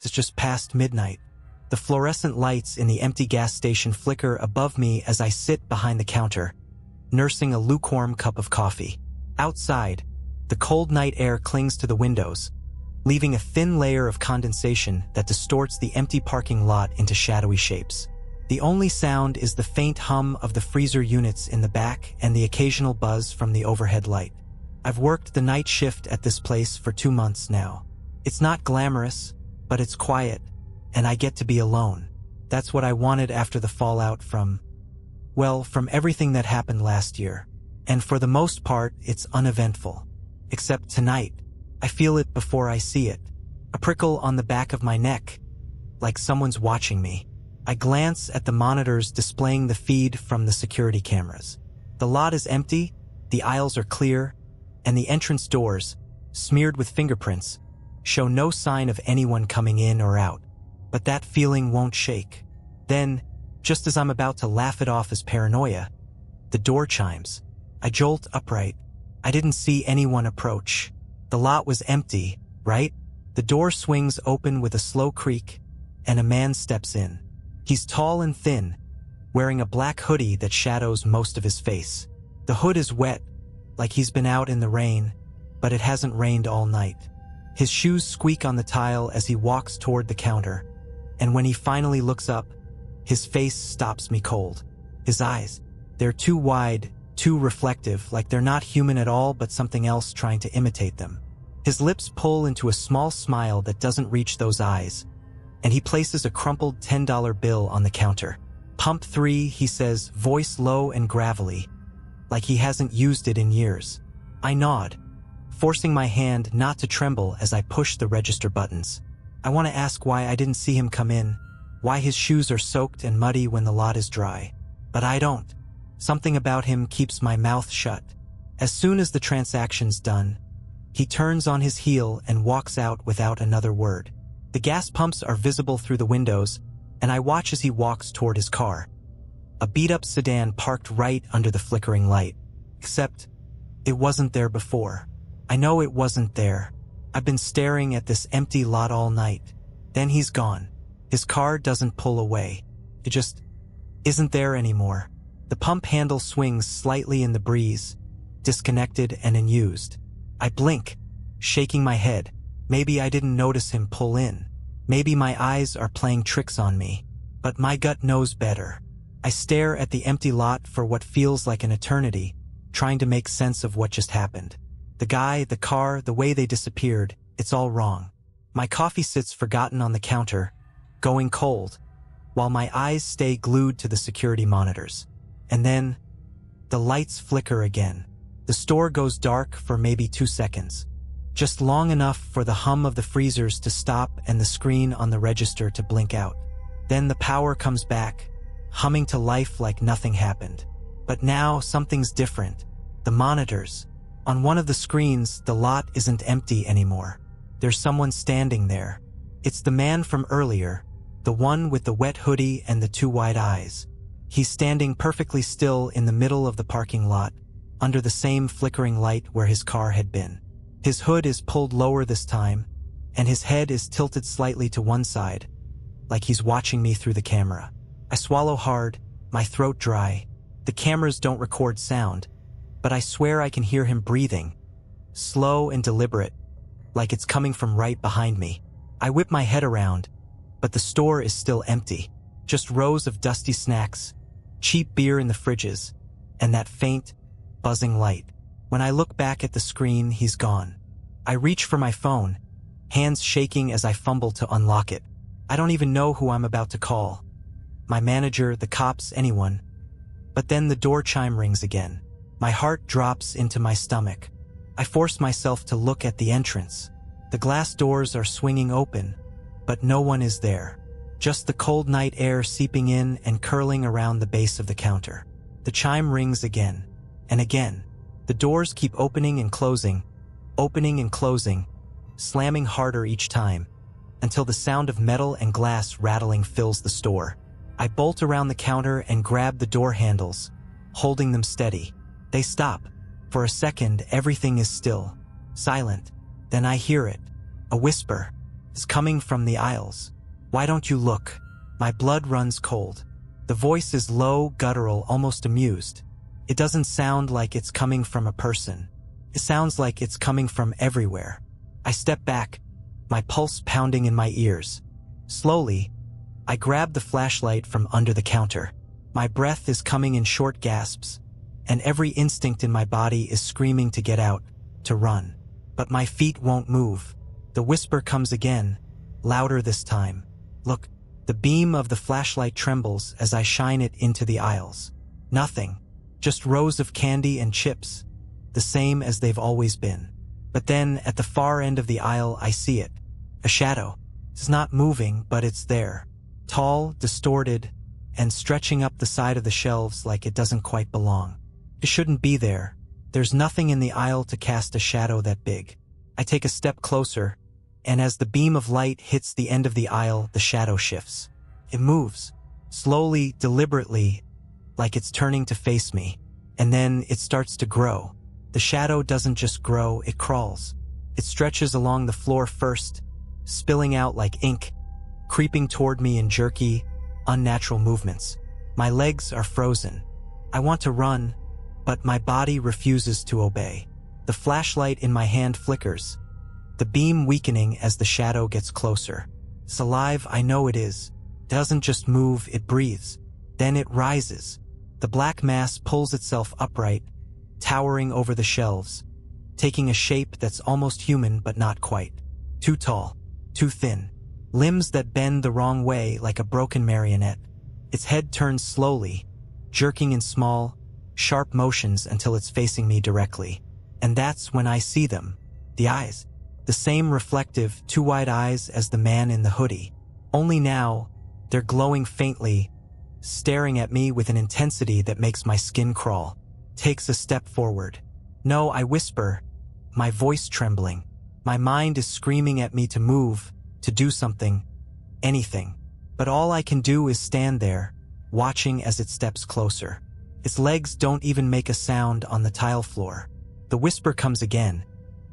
It's just past midnight. The fluorescent lights in the empty gas station flicker above me as I sit behind the counter, nursing a lukewarm cup of coffee. Outside, the cold night air clings to the windows, leaving a thin layer of condensation that distorts the empty parking lot into shadowy shapes. The only sound is the faint hum of the freezer units in the back and the occasional buzz from the overhead light. I've worked the night shift at this place for 2 months now. It's not glamorous, but it's quiet, and I get to be alone. That's what I wanted after the fallout from everything that happened last year. And for the most part, it's uneventful. Except tonight, I feel it before I see it. A prickle on the back of my neck, like someone's watching me. I glance at the monitors displaying the feed from the security cameras. The lot is empty, the aisles are clear, and the entrance doors, smeared with fingerprints, show no sign of anyone coming in or out. But that feeling won't shake. Then, just as I'm about to laugh it off as paranoia, the door chimes. I jolt upright. I didn't see anyone approach. The lot was empty, right? The door swings open with a slow creak, and a man steps in. He's tall and thin, wearing a black hoodie that shadows most of his face. The hood is wet, like he's been out in the rain, but it hasn't rained all night. His shoes squeak on the tile as he walks toward the counter, and when he finally looks up, his face stops me cold. His eyes, they're too wide, too reflective, like they're not human at all but something else trying to imitate them. His lips pull into a small smile that doesn't reach those eyes, and he places a crumpled $10 bill on the counter. "Pump 3, he says, voice low and gravelly, like he hasn't used it in years. I nod, forcing my hand not to tremble as I push the register buttons. I want to ask why I didn't see him come in, why his shoes are soaked and muddy when the lot is dry. But I don't. Something about him keeps my mouth shut. As soon as the transaction's done, he turns on his heel and walks out without another word. The gas pumps are visible through the windows, and I watch as he walks toward his car. A beat-up sedan parked right under the flickering light. Except, it wasn't there before. I know it wasn't there. I've been staring at this empty lot all night. Then he's gone. His car doesn't pull away. It just isn't there anymore. The pump handle swings slightly in the breeze, disconnected and unused. I blink, shaking my head. Maybe I didn't notice him pull in. Maybe my eyes are playing tricks on me. But my gut knows better. I stare at the empty lot for what feels like an eternity, trying to make sense of what just happened. The guy, the car, the way they disappeared, it's all wrong. My coffee sits forgotten on the counter, going cold, while my eyes stay glued to the security monitors. And then, the lights flicker again. The store goes dark for maybe 2 seconds. Just long enough for the hum of the freezers to stop and the screen on the register to blink out. Then the power comes back, humming to life like nothing happened. But now something's different. The monitors. On one of the screens, the lot isn't empty anymore. There's someone standing there. It's the man from earlier, the one with the wet hoodie and the 2 wide eyes. He's standing perfectly still in the middle of the parking lot, under the same flickering light where his car had been. His hood is pulled lower this time, and his head is tilted slightly to one side, like he's watching me through the camera. I swallow hard, my throat dry. The cameras don't record sound, but I swear I can hear him breathing, slow and deliberate, like it's coming from right behind me. I whip my head around, but the store is still empty. Just rows of dusty snacks, cheap beer in the fridges, and that faint, buzzing light. When I look back at the screen, he's gone. I reach for my phone, hands shaking as I fumble to unlock it. I don't even know who I'm about to call. My manager, the cops, anyone. But then the door chime rings again. My heart drops into my stomach. I force myself to look at the entrance. The glass doors are swinging open, but no one is there. Just the cold night air seeping in and curling around the base of the counter. The chime rings again, and again. The doors keep opening and closing, slamming harder each time, until the sound of metal and glass rattling fills the store. I bolt around the counter and grab the door handles, holding them steady. They stop. For a second, everything is still, silent. Then I hear it, a whisper. is coming from the aisles. Why don't you look? My blood runs cold. The voice is low, guttural, almost amused. It doesn't sound like it's coming from a person. It sounds like it's coming from everywhere. I step back, my pulse pounding in my ears. Slowly, I grab the flashlight from under the counter. My breath is coming in short gasps, and every instinct in my body is screaming to get out, to run. But my feet won't move. The whisper comes again, louder this time. Look, the beam of the flashlight trembles as I shine it into the aisles. Nothing, just rows of candy and chips, the same as they've always been. But then, at the far end of the aisle, I see it. A shadow. It's not moving, but it's there. Tall, distorted, and stretching up the side of the shelves like it doesn't quite belong. It shouldn't be there. There's nothing in the aisle to cast a shadow that big. I take a step closer, and as the beam of light hits the end of the aisle, the shadow shifts. It moves, slowly, deliberately, like it's turning to face me. And then it starts to grow. The shadow doesn't just grow, it crawls. It stretches along the floor first, spilling out like ink, creeping toward me in jerky, unnatural movements. My legs are frozen. I want to run, but my body refuses to obey. The flashlight in my hand flickers, the beam weakening as the shadow gets closer. It's alive, I know it is. It doesn't just move, it breathes. Then it rises. The black mass pulls itself upright, towering over the shelves, taking a shape that's almost human but not quite. Too tall, too thin, limbs that bend the wrong way like a broken marionette. Its head turns slowly, jerking in small, sharp motions until it's facing me directly. And that's when I see them. The eyes. The same reflective, too wide eyes as the man in the hoodie. Only now, they're glowing faintly, staring at me with an intensity that makes my skin crawl. Takes a step forward. No, I whisper, my voice trembling. My mind is screaming at me to move, to do something, anything. But all I can do is stand there, watching as it steps closer. Its legs don't even make a sound on the tile floor. The whisper comes again,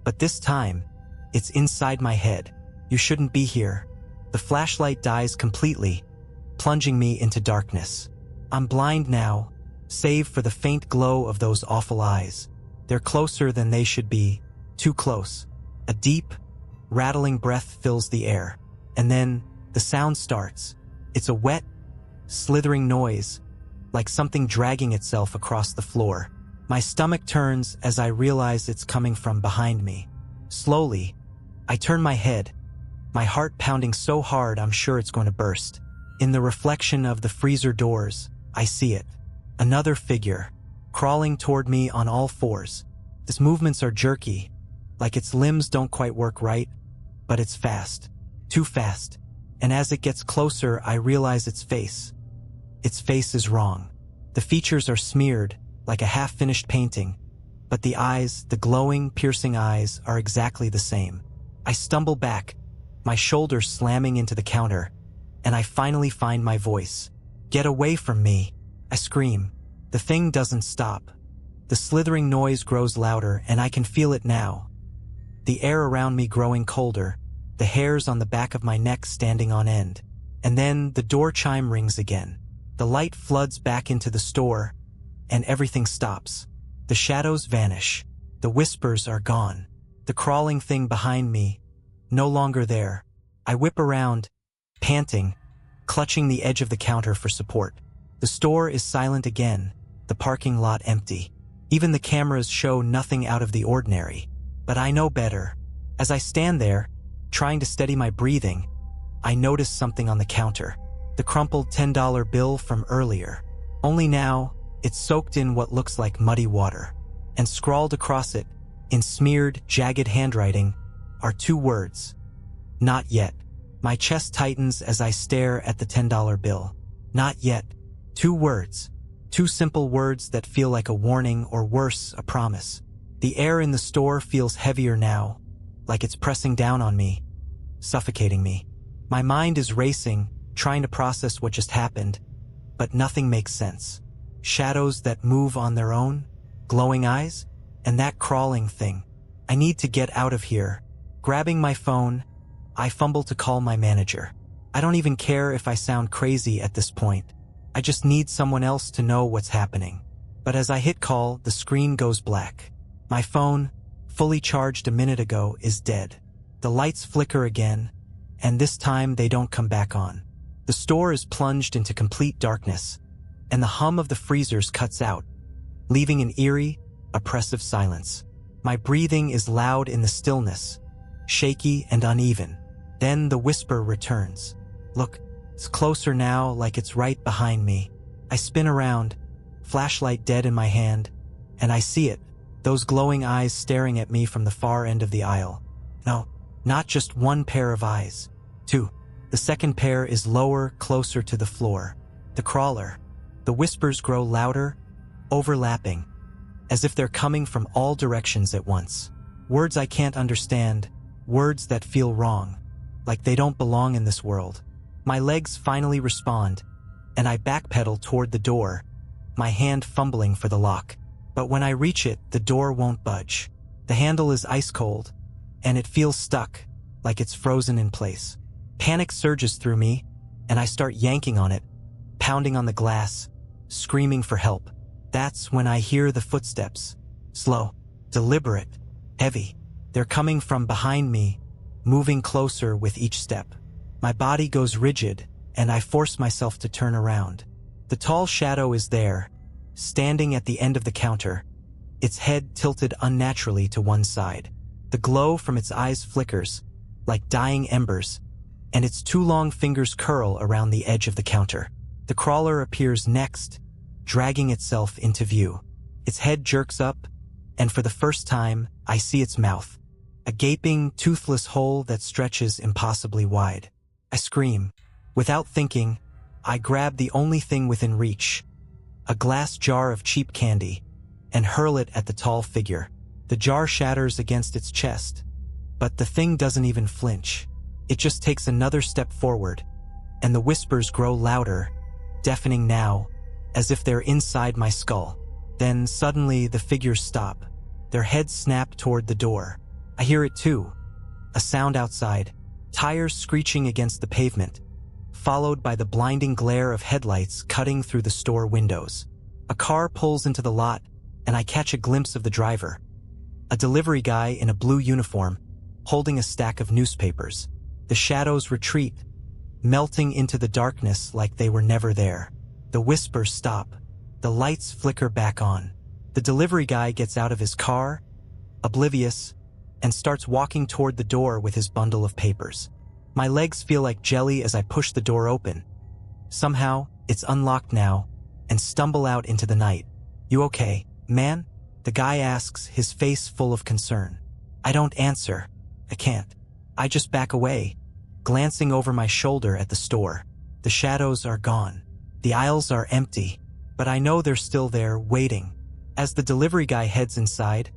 but this time, it's inside my head. You shouldn't be here. The flashlight dies completely, plunging me into darkness. I'm blind now, save for the faint glow of those awful eyes. They're closer than they should be, too close. A deep, rattling breath fills the air, and then the sound starts. It's a wet, slithering noise, like something dragging itself across the floor. My stomach turns as I realize it's coming from behind me. Slowly, I turn my head, my heart pounding so hard I'm sure it's going to burst. In the reflection of the freezer doors, I see it. Another figure, crawling toward me on all fours. Its movements are jerky, like its limbs don't quite work right, but it's fast. Too fast. And as it gets closer, I realize its face. Its face is wrong. The features are smeared, like a half-finished painting, but the eyes, the glowing, piercing eyes, are exactly the same. I stumble back, my shoulders slamming into the counter, and I finally find my voice. Get away from me, I scream. The thing doesn't stop. The slithering noise grows louder, and I can feel it now. The air around me growing colder, the hairs on the back of my neck standing on end. And then the door chime rings again. The light floods back into the store, and everything stops. The shadows vanish. The whispers are gone. The crawling thing behind me, no longer there. I whip around, panting, clutching the edge of the counter for support. The store is silent again, the parking lot empty. Even the cameras show nothing out of the ordinary. But I know better. As I stand there, trying to steady my breathing, I notice something on the counter. The crumpled $10 bill from earlier. Only now, it's soaked in what looks like muddy water. And scrawled across it, in smeared, jagged handwriting, are two words. Not yet. My chest tightens as I stare at the $10 bill. Not yet. Two words. Two simple words that feel like a warning or worse, a promise. The air in the store feels heavier now, like it's pressing down on me, suffocating me. My mind is racing, trying to process what just happened, but nothing makes sense. Shadows that move on their own, glowing eyes, and that crawling thing. I need to get out of here. Grabbing my phone, I fumble to call my manager. I don't even care if I sound crazy at this point. I just need someone else to know what's happening. But as I hit call, the screen goes black. My phone, fully charged a minute ago, is dead. The lights flicker again, and this time they don't come back on. The store is plunged into complete darkness, and the hum of the freezers cuts out, leaving an eerie, oppressive silence. My breathing is loud in the stillness, shaky and uneven. Then the whisper returns. Look, it's closer now, like it's right behind me. I spin around, flashlight dead in my hand, and I see it, those glowing eyes staring at me from the far end of the aisle. No, not just one pair of eyes. Two. The second pair is lower, closer to the floor. The crawler. The whispers grow louder, overlapping, as if they're coming from all directions at once. Words I can't understand, words that feel wrong, like they don't belong in this world. My legs finally respond, and I backpedal toward the door, my hand fumbling for the lock. But when I reach it, the door won't budge. The handle is ice cold, and it feels stuck, like it's frozen in place. Panic surges through me, and I start yanking on it, pounding on the glass, screaming for help. That's when I hear the footsteps. Slow, deliberate, heavy. They're coming from behind me, moving closer with each step. My body goes rigid, and I force myself to turn around. The tall shadow is there, standing at the end of the counter, its head tilted unnaturally to one side. The glow from its eyes flickers, like dying embers, and its two long fingers curl around the edge of the counter. The crawler appears next, dragging itself into view. Its head jerks up, and for the first time, I see its mouth. A gaping, toothless hole that stretches impossibly wide. I scream. Without thinking, I grab the only thing within reach, a glass jar of cheap candy, and hurl it at the tall figure. The jar shatters against its chest, but the thing doesn't even flinch. It just takes another step forward, and the whispers grow louder, deafening now, as if they're inside my skull. Then suddenly the figures stop. Their heads snap toward the door. I hear it too. A sound outside, tires screeching against the pavement, followed by the blinding glare of headlights cutting through the store windows. A car pulls into the lot, and I catch a glimpse of the driver. A delivery guy in a blue uniform, holding a stack of newspapers. The shadows retreat, melting into the darkness like they were never there. The whispers stop. The lights flicker back on. The delivery guy gets out of his car, oblivious, and starts walking toward the door with his bundle of papers. My legs feel like jelly as I push the door open. Somehow, it's unlocked now, and stumble out into the night. "You okay, man?" the guy asks, his face full of concern. I don't answer. I can't. I just back away, glancing over my shoulder at the store. The shadows are gone. The aisles are empty, but I know they're still there, waiting. As the delivery guy heads inside,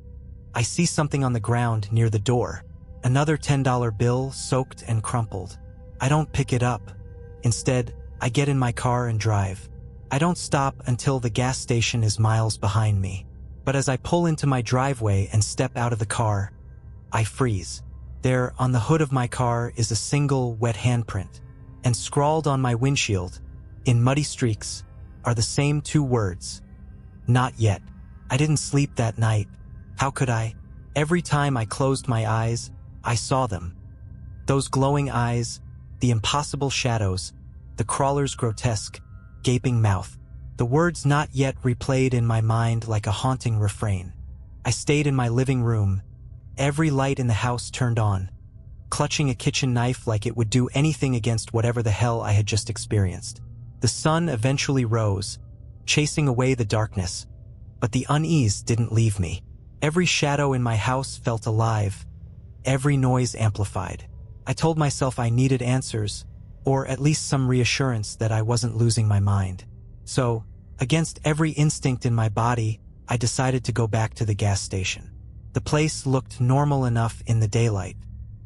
I see something on the ground near the door. Another $10 bill, soaked and crumpled. I don't pick it up. Instead, I get in my car and drive. I don't stop until the gas station is miles behind me. But as I pull into my driveway and step out of the car, I freeze. There, on the hood of my car, is a single wet handprint. And scrawled on my windshield, in muddy streaks, are the same two words. Not yet. I didn't sleep that night. How could I? Every time I closed my eyes, I saw them. Those glowing eyes, the impossible shadows, the crawler's grotesque, gaping mouth. The words "not yet" replayed in my mind like a haunting refrain. I stayed in my living room, every light in the house turned on, clutching a kitchen knife like it would do anything against whatever the hell I had just experienced. The sun eventually rose, chasing away the darkness, but the unease didn't leave me. Every shadow in my house felt alive, every noise amplified. I told myself I needed answers, or at least some reassurance that I wasn't losing my mind. So, against every instinct in my body, I decided to go back to the gas station. The place looked normal enough in the daylight,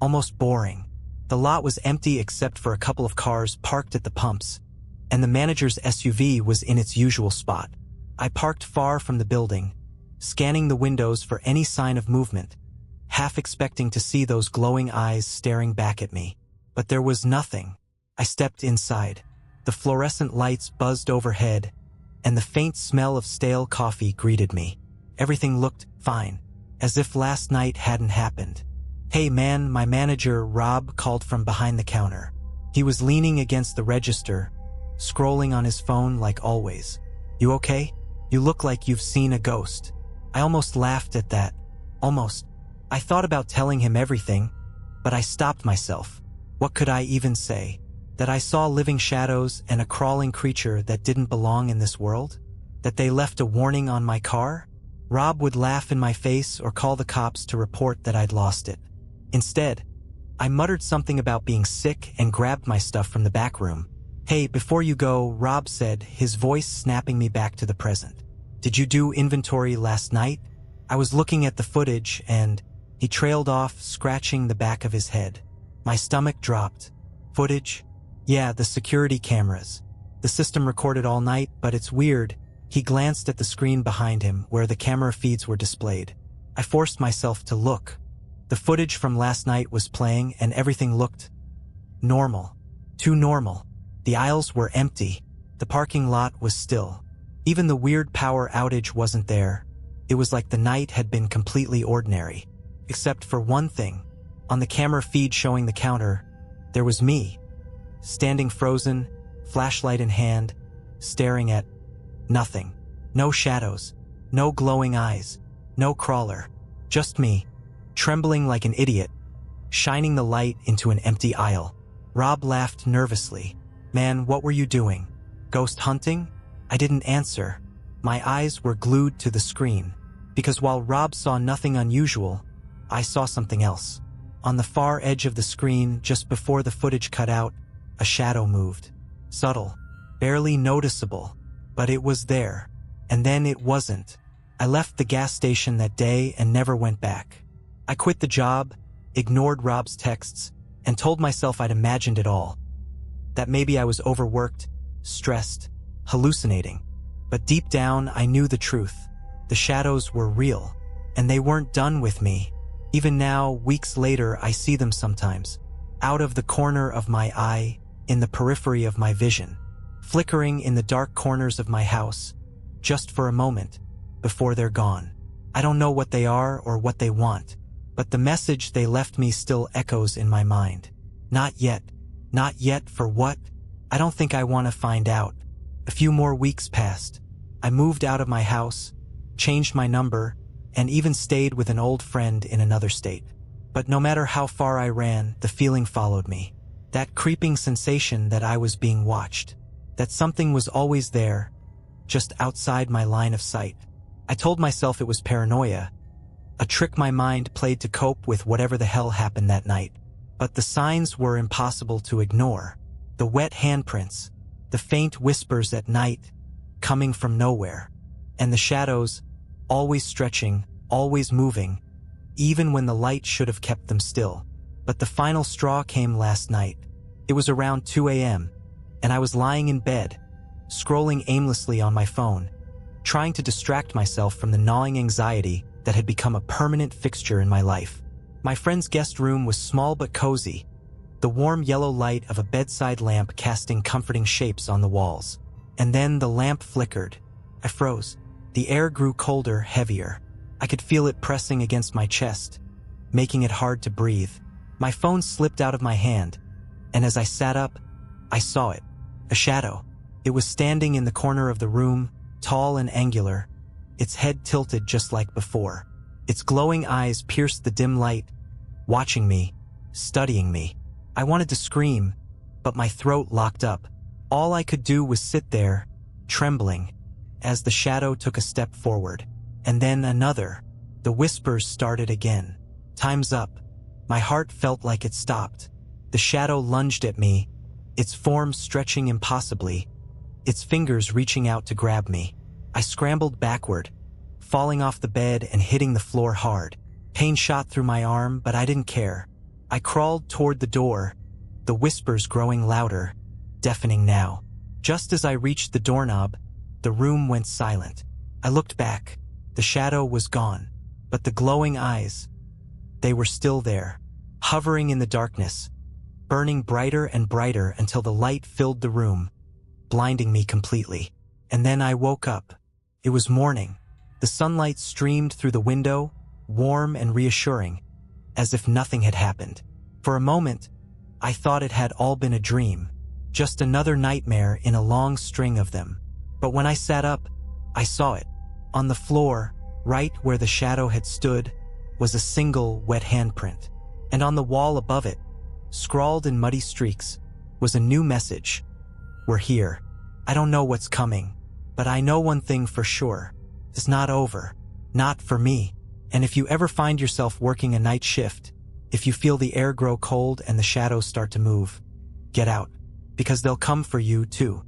almost boring. The lot was empty except for a couple of cars parked at the pumps, and the manager's SUV was in its usual spot. I parked far from the building, scanning the windows for any sign of movement, half expecting to see those glowing eyes staring back at me. But there was nothing. I stepped inside. The fluorescent lights buzzed overhead, and the faint smell of stale coffee greeted me. Everything looked fine, as if last night hadn't happened. "Hey man," my manager, Rob, called from behind the counter. He was leaning against the register, scrolling on his phone like always. "You okay? You look like you've seen a ghost." I almost laughed at that. Almost. I thought about telling him everything, but I stopped myself. What could I even say? That I saw living shadows and a crawling creature that didn't belong in this world? That they left a warning on my car? Rob would laugh in my face or call the cops to report that I'd lost it. Instead, I muttered something about being sick and grabbed my stuff from the back room. "Hey, before you go," Rob said, his voice snapping me back to the present. "Did you do inventory last night?" I was looking at the footage and he trailed off, scratching the back of his head. My stomach dropped. "Footage? Yeah, the security cameras. The system recorded all night, but it's weird." He glanced at the screen behind him where the camera feeds were displayed. I forced myself to look. The footage from last night was playing and everything looked normal. Too normal. The aisles were empty. The parking lot was still. Even the weird power outage wasn't there. It was like the night had been completely ordinary. Except for one thing. On the camera feed showing the counter, there was me, standing frozen, flashlight in hand, staring at nothing. No shadows. No glowing eyes. No crawler. Just me, trembling like an idiot, shining the light into an empty aisle. Rob laughed nervously. "Man, what were you doing? Ghost hunting?" I didn't answer. My eyes were glued to the screen, because while Rob saw nothing unusual, I saw something else. On the far edge of the screen, just before the footage cut out, a shadow moved. Subtle, barely noticeable, but it was there. And then it wasn't. I left the gas station that day and never went back. I quit the job, ignored Rob's texts, and told myself I'd imagined it all. That maybe I was overworked, stressed, hallucinating. But deep down, I knew the truth. The shadows were real, and they weren't done with me. Even now, weeks later, I see them sometimes, out of the corner of my eye, in the periphery of my vision, flickering in the dark corners of my house, just for a moment, before they're gone. I don't know what they are or what they want, but the message they left me still echoes in my mind. Not yet. Not yet for what? I don't think I want to find out. A few more weeks passed. I moved out of my house, changed my number, and even stayed with an old friend in another state. But no matter how far I ran, the feeling followed me. That creeping sensation that I was being watched. That something was always there, just outside my line of sight. I told myself it was paranoia, a trick my mind played to cope with whatever the hell happened that night. But the signs were impossible to ignore. The wet handprints, the faint whispers at night, coming from nowhere, and the shadows, always stretching, always moving, even when the light should have kept them still. But the final straw came last night. It was around 2 a.m., and I was lying in bed, scrolling aimlessly on my phone, trying to distract myself from the gnawing anxiety that had become a permanent fixture in my life. My friend's guest room was small but cozy, the warm yellow light of a bedside lamp casting comforting shapes on the walls. And then the lamp flickered. I froze. The air grew colder, heavier. I could feel it pressing against my chest, making it hard to breathe. My phone slipped out of my hand, and as I sat up, I saw it. A shadow. It was standing in the corner of the room, tall and angular, its head tilted just like before. Its glowing eyes pierced the dim light, watching me, studying me. I wanted to scream, but my throat locked up. All I could do was sit there, trembling, as the shadow took a step forward. And then another. The whispers started again. "Time's up." My heart felt like it stopped. The shadow lunged at me, its form stretching impossibly, its fingers reaching out to grab me. I scrambled backward, falling off the bed and hitting the floor hard. Pain shot through my arm, but I didn't care. I crawled toward the door, the whispers growing louder, deafening now. Just as I reached the doorknob, the room went silent. I looked back. The shadow was gone, but the glowing eyes, they were still there, hovering in the darkness, burning brighter and brighter until the light filled the room, blinding me completely. And then I woke up. It was morning. The sunlight streamed through the window, warm and reassuring, as if nothing had happened. For a moment, I thought it had all been a dream, just another nightmare in a long string of them. But when I sat up, I saw it. On the floor, right where the shadow had stood, was a single wet handprint. And on the wall above it, scrawled in muddy streaks, was a new message. We're here. I don't know what's coming, but I know one thing for sure. It's not over. Not for me. And if you ever find yourself working a night shift, if you feel the air grow cold and the shadows start to move, get out, because they'll come for you too.